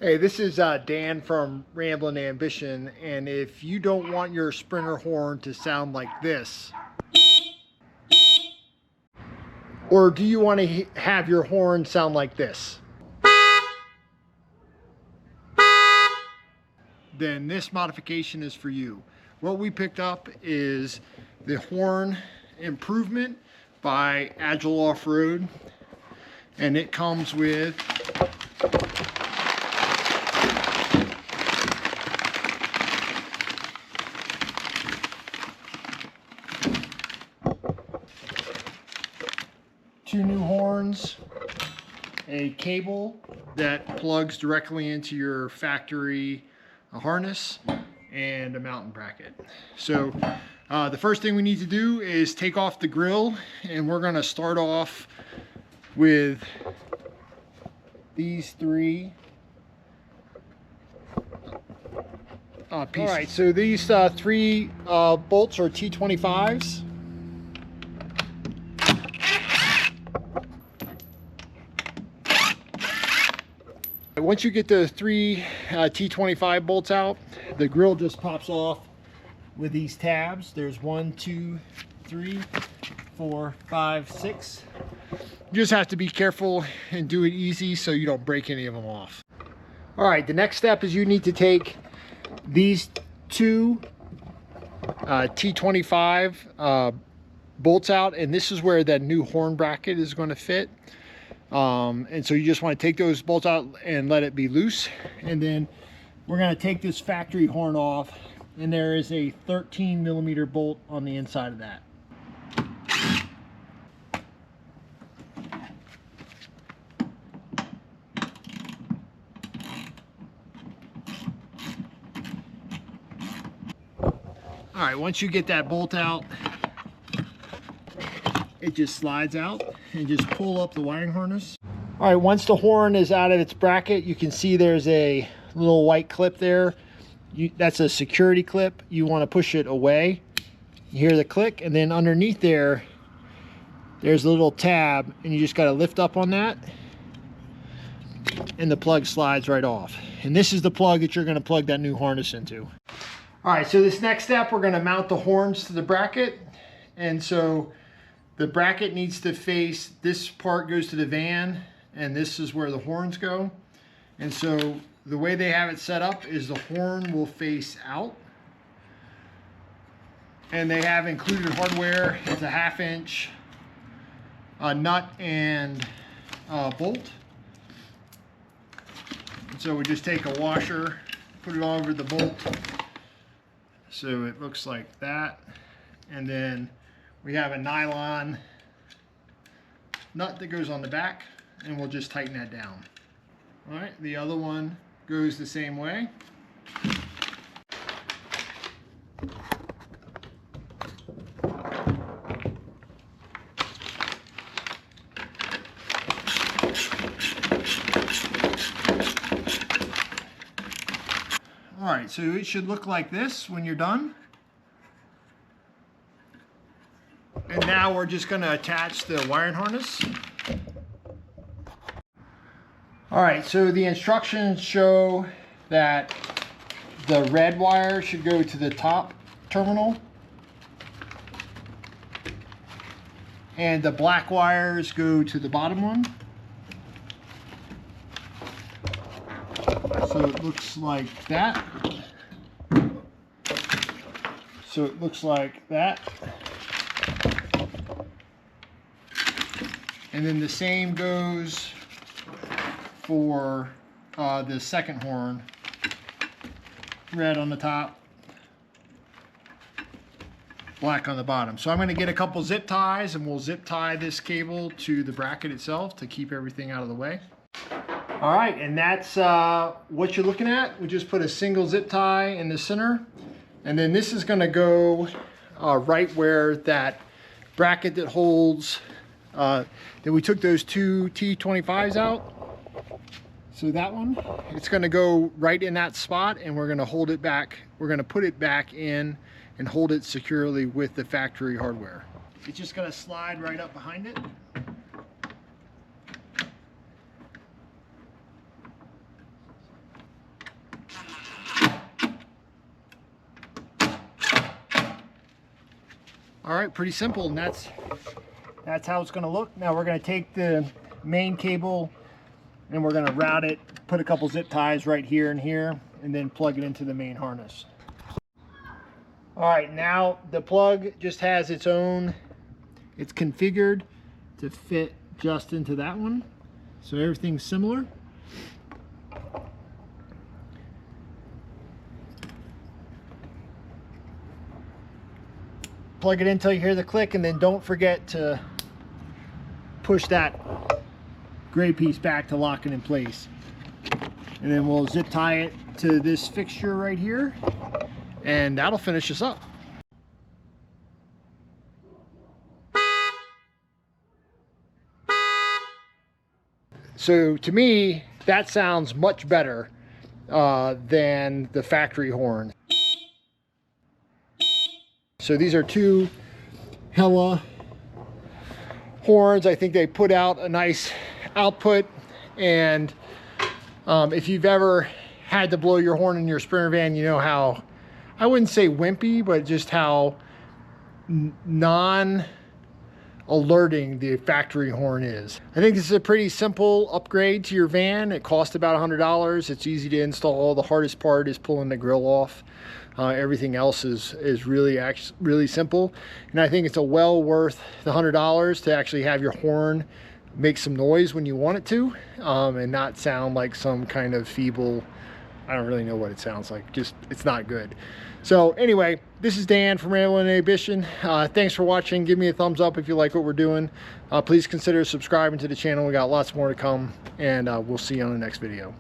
Hey, this is Dan from Ramblin' Ambition, and if you don't want your Sprinter horn to sound like this, or do you want to have your horn sound like this, then this modification is for you. What we picked up is the horn improvement by Agile Offroad, and it comes with two new horns, a cable that plugs directly into your factory harness, and a mounting bracket. So the first thing we need to do is take off the grill, and we're going to start off with these three pieces. All right, so these three bolts are T25s. Once you get the three T25 bolts out, the grill just pops off with these tabs. There's 1, 2, 3, 4, 5, 6. You just have to be careful and do it easy so you don't break any of them off. All right, the next step is you need to take these two T25 bolts out, and this is where that new horn bracket is going to fit. And so you just want to take those bolts out and let it be loose, and then we're going to take this factory horn off, and there is a 13mm bolt on the inside of that. All right, once you get that bolt out, it just slides out, and just pull up the wiring harness. All right, once the horn is out of its bracket, you can see there's a little white clip there. That's a security clip. You want to push it away. You hear the click, and then underneath there's a little tab, and you just got to lift up on that, and the plug slides right off. And this is the plug that you're going to plug that new harness into. All right, so this next step, we're going to mount the horns to the bracket. And so the bracket needs to face, this part goes to the van, and this is where the horns go. And so the way they have it set up is the horn will face out. And they have included hardware. It's a 1/2 inch nut and bolt. And so we just take a washer, put it all over the bolt. So it looks like that. And then we have a nylon nut that goes on the back, and we'll just tighten that down. All right, the other one goes the same way. All right, so it should look like this when you're done. And now we're just going to attach the wiring harness. All right, so the instructions show that the red wire should go to the top terminal, and the black wires go to the bottom one. So it looks like that. So it looks like that. And then the same goes for the second horn. Red on the top, black on the bottom. So I'm going to get a couple zip ties, and we'll zip tie this cable to the bracket itself to keep everything out of the way. All right, and that's what you're looking at. We just put a single zip tie in the center, and then this is going to go right where that bracket that holds, then we took those two T25s out. So that one, it's going to go right in that spot, and we're going to hold it back. We're going to put it back in and hold it securely with the factory hardware. It's just going to slide right up behind it. All right, pretty simple, and that's how it's going to look. Now we're going to take the main cable and we're going to route it, put a couple zip ties right here and here, and then plug it into the main harness. All right, now the plug just has its own, it's configured to fit just into that one. So everything's similar. Plug it in until you hear the click, and then don't forget to push that gray piece back to lock it in place. And then we'll zip tie it to this fixture right here, and that'll finish us up. So to me, that sounds much better than the factory horn. So these are two Hella horns. I think they put out a nice output, and if you've ever had to blow your horn in your Sprinter van, you know how, I wouldn't say wimpy, but just how non-alerting the factory horn is. I think this is a pretty simple upgrade to your van. It costs about $100. It's easy to install. The hardest part is pulling the grill off. Everything else is really simple, and I think it's a well worth the $100 to actually have your horn make some noise when you want it to, and not sound like some kind of feeble, I don't really know what it sounds like, just it's not good. So anyway, this is Dan from Rambling Ambition. Thanks for watching. Give me a thumbs up if you like what we're doing. Please consider subscribing to the channel. We got lots more to come, and we'll see you on the next video.